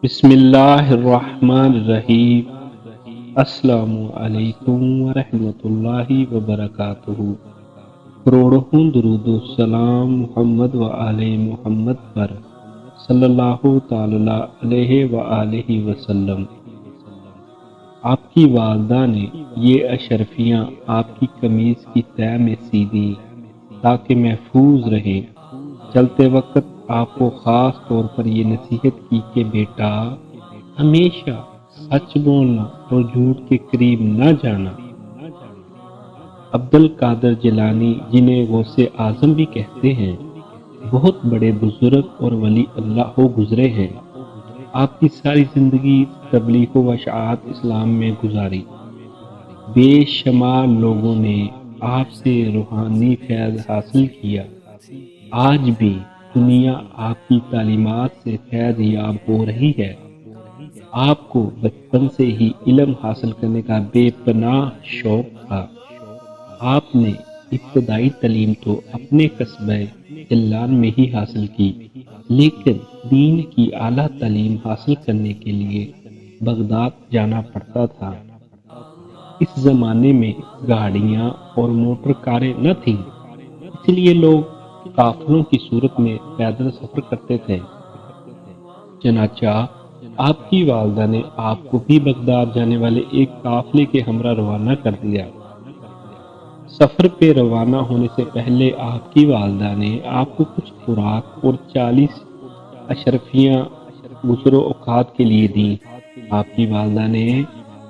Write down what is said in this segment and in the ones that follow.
بسم اللہ الرحمن الرحیم۔ السلام علیکم ورحمۃ اللہ وبرکاتہ۔ کروڑوں درود و سلام محمد و آل محمد پر صلی اللہ تعالی علیہ وآلہ وسلم۔ آپ کی والدہ نے یہ اشرفیاں آپ کی قمیض کی تہ میں سی دی تاکہ محفوظ رہیں۔ چلتے وقت آپ کو خاص طور پر یہ نصیحت کی کہ بیٹا ہمیشہ سچ بولنا اور جھوٹ کے قریب نہ جانا۔ عبد القادر جیلانی، جنہیں غوث اعظم بھی کہتے ہیں، بہت بڑے بزرگ اور ولی اللہ ہو گزرے ہیں۔ آپ کی ساری زندگی تبلیغ و اشاعت اسلام میں گزاری۔ بے شمار لوگوں نے آپ سے روحانی فیض حاصل کیا۔ آج بھی دنیا آپ کی تعلیمات سے فیض یاب ہو رہی ہے۔ آپ کو بچپن سے ہی علم حاصل کرنے کا بے پناہ شوق تھا۔ آپ نے ابتدائی تعلیم تو اپنے قصبہ جلان میں ہی حاصل کی، لیکن دین کی اعلیٰ تعلیم حاصل کرنے کے لیے بغداد جانا پڑتا تھا۔ اس زمانے میں گاڑیاں اور موٹر کاریں نہ تھیں، اس لیے لوگ قافلوں کی صورت میں پیدل سفر کرتے تھے۔ چنانچہ آپ کی والدہ نے آپ کو بھی بغداد جانے والے ایک قافلے کے ہمراہ روانہ کر دیا۔ سفر پہ روانہ ہونے سے پہلے آپ کی والدہ نے آپ کو کچھ خوراک اور 40 اشرفیاں گزر و اوقات کے لیے دیں۔ آپ کی والدہ نے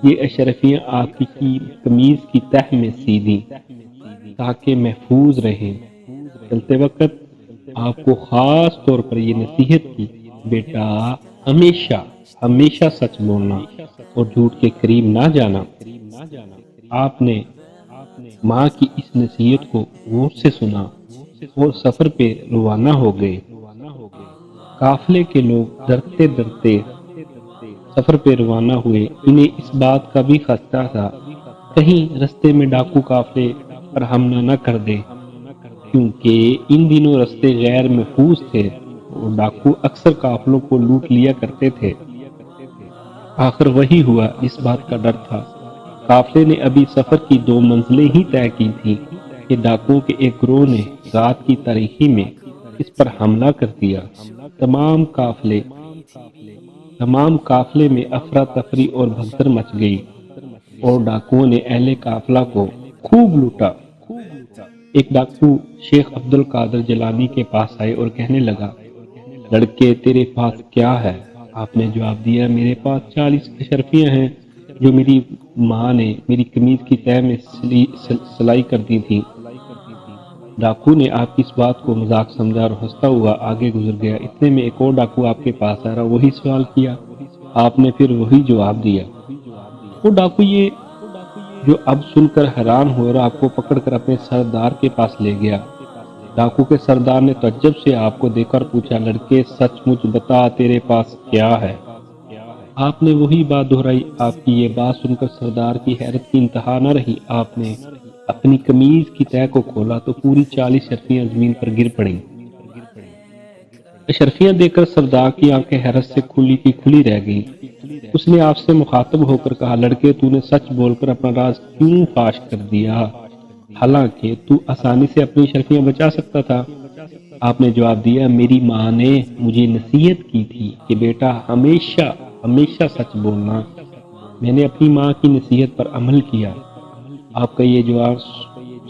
یہ اشرفیاں آپ کی قمیض کی تہ میں سی دیں تاکہ محفوظ رہیں۔ چلتے وقت آپ کو خاص طور پر یہ نصیحت کی، بیٹا ہمیشہ سچ بولنا اور جھوٹ کے قریب نہ جانا۔ آپ نے ماں کی اس نصیحت کو غور سے سنا اور سفر پہ روانہ ہو گئے۔ قافلے کے لوگ ڈرتے ڈرتے سفر پہ روانہ ہوئے۔ انہیں اس بات کا بھی خدشہ تھا کہیں رستے میں ڈاکو قافلے پر حملہ نہ کر دے، کیونکہ ان دنوں رستے غیر محفوظ تھے اور ڈاکو اکثر قافلوں کو لوٹ لیا کرتے تھے۔ آخر وہی ہوا جس بات کا ڈر تھا۔ قافلے نے ابھی سفر کی 2 منزلیں ہی طے کی تھی کہ ڈاکوؤں کے ایک گروہ نے رات کی تاریکی میں اس پر حملہ کر دیا۔ تمام قافلے میں افراتفری اور بھگدڑ مچ گئی اور ڈاکوؤں نے اہل قافلہ کو خوب لوٹا۔ ایک ڈاکو شیخ عبد القادر جیلانی کے پاس آئے اور کہنے لگا، لڑکے تیرے پاس کیا ہے؟ آپ نے جواب دیا، میرے پاس 40 اشرفیاں ہیں جو میری ماں نے میری قمیض کی تہ میں سلائی کر دی تھی۔ ڈاکو نے آپ کی اس بات کو مذاق سمجھا اور ہنستا ہوا آگے گزر گیا۔ اتنے میں ایک اور ڈاکو آپ کے پاس آ رہا، وہی سوال کیا، آپ نے پھر وہی جواب دیا۔ وہ ڈاکو یہ جو اب سن کر حیران ہو اور آپ کو پکڑ کر اپنے سردار کے پاس لے گیا۔ ڈاکو کے سردار نے تعجب سے آپ کو دیکھ کر پوچھا، لڑکے سچ مچ بتا تیرے پاس کیا ہے؟ آپ نے وہی بات دہرائی۔ آپ کی یہ بات سن کر سردار کی حیرت کی انتہا نہ رہی۔ آپ نے اپنی قمیض کی تہ کو کھولا تو پوری 40 اشرفیاں زمین پر گر پڑیں۔ اشرفیاں دیکھ کر سردار کی آنکھیں حیرت سے کھلی کی کھلی رہ گئیں۔ اس نے آپ سے مخاطب ہو کر کہا، لڑکے تو نے سچ بول کر اپنا راز کیوں فاش کر دیا، حالانکہ تو آسانی سے اپنی اشرفیاں بچا سکتا تھا؟ آپ نے جواب دیا، میری ماں نے مجھے نصیحت کی تھی کہ بیٹا ہمیشہ سچ بولنا۔ میں نے اپنی ماں کی نصیحت پر عمل کیا۔ آپ کا یہ جواب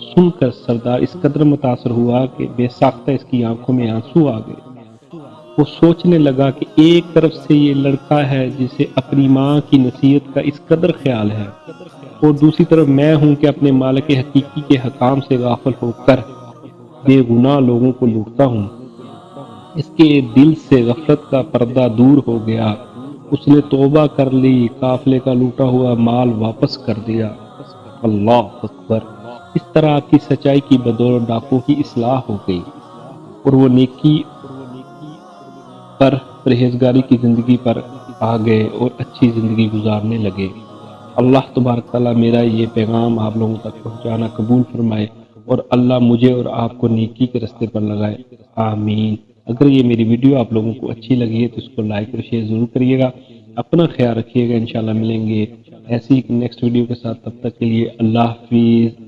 سن کر سردار اس قدر متاثر ہوا کہ بے ساختہ اس کی آنکھوں میں آنسو آ گئے۔ وہ سوچنے لگا کہ ایک طرف سے یہ لڑکا ہے جسے اپنی ماں کی نصیحت کا اس قدر خیال ہے، اور دوسری طرف میں ہوں کہ اپنے مالک حقیقی کے حکام سے غافل ہو کر بے گناہ لوگوں کو لوٹتا ہوں۔ اس کے دل سے غفلت کا پردہ دور ہو گیا۔ اس نے توبہ کر لی، قافلے کا لوٹا ہوا مال واپس کر دیا۔ اللہ اکبر! اس طرح آپ کی سچائی کی بدولت ڈاکو کی اصلاح ہو گئی اور وہ نیکی پر پرہیزگاری کی زندگی پر آ گئے اور اچھی زندگی گزارنے لگے۔ اللہ تبارک تعالیٰ میرا یہ پیغام آپ لوگوں تک پہنچانا قبول فرمائے اور اللہ مجھے اور آپ کو نیکی کے رستے پر لگائے، آمین۔ اگر یہ میری ویڈیو آپ لوگوں کو اچھی لگی ہے تو اس کو لائک اور شیئر ضرور کریے گا. اپنا خیال رکھیے گا. انشاءاللہ ملیں گے ایسی ایک نیکسٹ ویڈیو کے ساتھ. تب تک کے لیے اللہ حافظ.